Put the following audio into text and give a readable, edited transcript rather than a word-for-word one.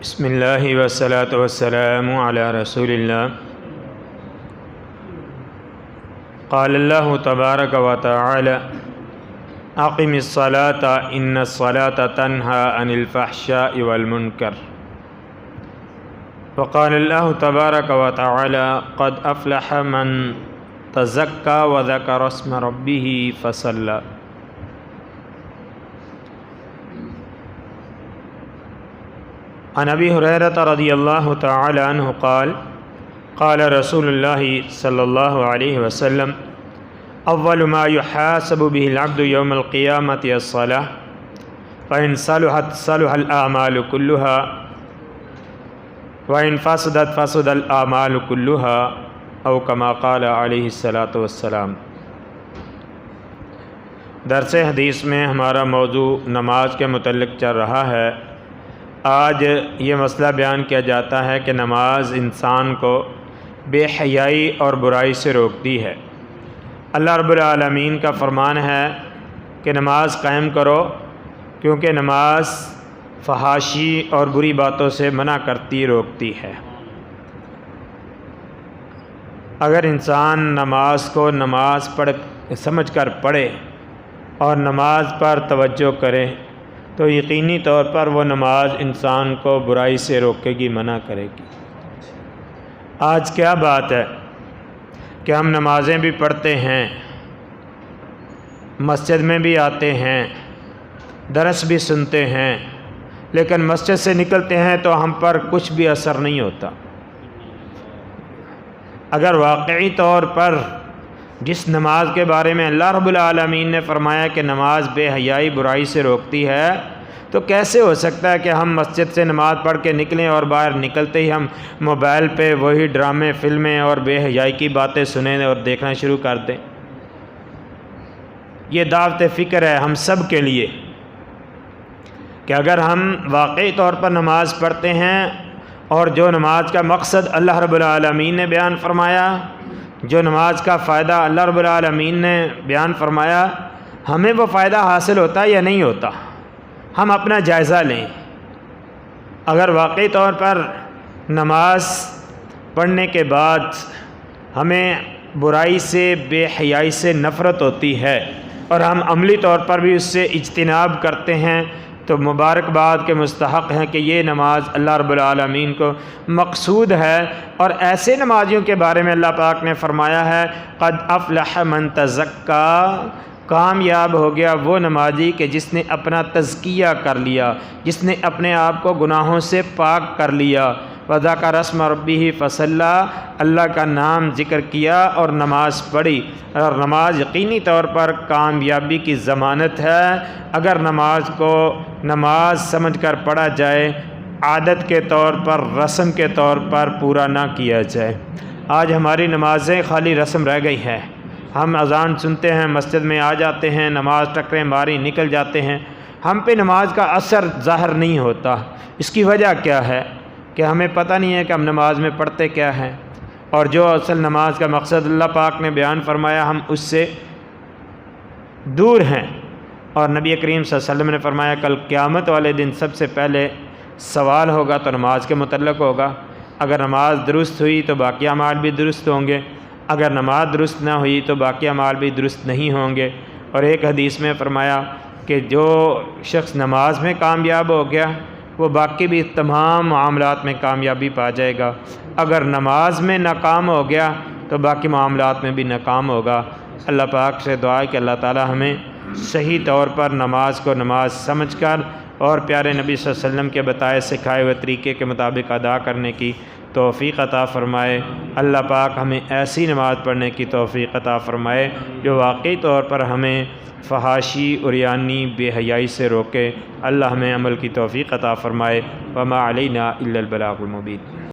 بسم اللہ والصلاۃ والسلام علی رسول اللہ۔ قال اللہ تبارک و تعالی اقم الصلاۃ ان الصلاۃ تنہی عن الفحشاء والمنکر۔ وقال اللہ تبارک و تعالی قد افلح من تزکی وذکر اسم ربہ فصلی۔ عن ابی ہریرہ رضی اللہ تعالی عنہ قال قال رسول اللہ صلی اللہ علیہ وسلم اول ما يحاسب به العبد يوم القیامة الصلاة فإن صلحت صلح الأعمال كلها وإن فسدت فسد الأعمال كلها او كما قال علیہ الصلاۃ والسلام۔ درس حدیث میں ہمارا موضوع نماز کے متعلق چل رہا ہے۔ آج یہ مسئلہ بیان کیا جاتا ہے کہ نماز انسان کو بے حیائی اور برائی سے روکتی ہے۔ اللہ رب العالمین کا فرمان ہے کہ نماز قائم کرو، کیونکہ نماز فحاشی اور بری باتوں سے منع کرتی روکتی ہے۔ اگر انسان نماز کو نماز سمجھ کر پڑھے اور نماز پر توجہ کرے تو یقینی طور پر وہ نماز انسان کو برائی سے روکے گی، منع کرے گی۔ آج کیا بات ہے کہ ہم نمازیں بھی پڑھتے ہیں، مسجد میں بھی آتے ہیں، درس بھی سنتے ہیں، لیکن مسجد سے نکلتے ہیں تو ہم پر کچھ بھی اثر نہیں ہوتا۔ اگر واقعی طور پر جس نماز کے بارے میں اللہ رب العالمین نے فرمایا کہ نماز بے حیائی برائی سے روکتی ہے، تو کیسے ہو سکتا ہے کہ ہم مسجد سے نماز پڑھ کے نکلیں اور باہر نکلتے ہی ہم موبائل پہ وہی ڈرامے، فلمیں اور بے حیائی کی باتیں سنیں اور دیکھنا شروع کر دیں؟ یہ دعوت فکر ہے ہم سب کے لیے کہ اگر ہم واقعی طور پر نماز پڑھتے ہیں اور جو نماز کا مقصد اللہ رب العالمین نے بیان فرمایا، جو نماز کا فائدہ اللہ رب العالمین نے بیان فرمایا، ہمیں وہ فائدہ حاصل ہوتا ہے یا نہیں ہوتا، ہم اپنا جائزہ لیں۔ اگر واقعی طور پر نماز پڑھنے کے بعد ہمیں برائی سے، بے حیائی سے نفرت ہوتی ہے اور ہم عملی طور پر بھی اس سے اجتناب کرتے ہیں، تو مبارکباد کے مستحق ہیں کہ یہ نماز اللہ رب العالمین کو مقصود ہے۔ اور ایسے نمازیوں کے بارے میں اللہ پاک نے فرمایا ہے قد افلح من تزکی، کامیاب ہو گیا وہ نمازی کہ جس نے اپنا تزکیہ کر لیا، جس نے اپنے آپ کو گناہوں سے پاک کر لیا۔ وذکر اسم ربہ فصلی، اللہ کا نام ذکر کیا اور نماز پڑھی۔ اور نماز یقینی طور پر کامیابی کی ضمانت ہے اگر نماز کو نماز سمجھ کر پڑھا جائے، عادت کے طور پر، رسم کے طور پر پورا نہ کیا جائے۔ آج ہماری نمازیں خالی رسم رہ گئی ہے۔ ہم اذان سنتے ہیں، مسجد میں آ جاتے ہیں، نماز ٹکریں ماری نکل جاتے ہیں، ہم پہ نماز کا اثر ظاہر نہیں ہوتا۔ اس کی وجہ کیا ہے کہ ہمیں پتہ نہیں ہے کہ ہم نماز میں پڑھتے کیا ہیں، اور جو اصل نماز کا مقصد اللہ پاک نے بیان فرمایا ہم اس سے دور ہیں۔ اور نبی کریم صلی اللہ علیہ وسلم نے فرمایا کل قیامت والے دن سب سے پہلے سوال ہوگا تو نماز کے متعلق ہوگا۔ اگر نماز درست ہوئی تو باقی اعمال بھی درست ہوں گے، اگر نماز درست نہ ہوئی تو باقی اعمال بھی درست نہیں ہوں گے۔ اور ایک حدیث میں فرمایا کہ جو شخص نماز میں کامیاب ہو گیا وہ باقی بھی تمام معاملات میں کامیابی پا جائے گا، اگر نماز میں ناکام ہو گیا تو باقی معاملات میں بھی ناکام ہوگا۔ اللہ پاک سے دعا ہے کہ اللہ تعالی ہمیں صحیح طور پر نماز کو نماز سمجھ کر اور پیارے نبی صلی اللہ علیہ وسلم کے بتائے سکھائے ہوئے طریقے کے مطابق ادا کرنے کی توفیق عطا فرمائے۔ اللہ پاک ہمیں ایسی نماز پڑھنے کی توفیق عطا فرمائے جو واقعی طور پر ہمیں فحاشی، عریانی، بے حیائی سے روکے۔ اللہ ہمیں عمل کی توفیق عطا فرمائے۔ وما علینا الا البلاغ المبین۔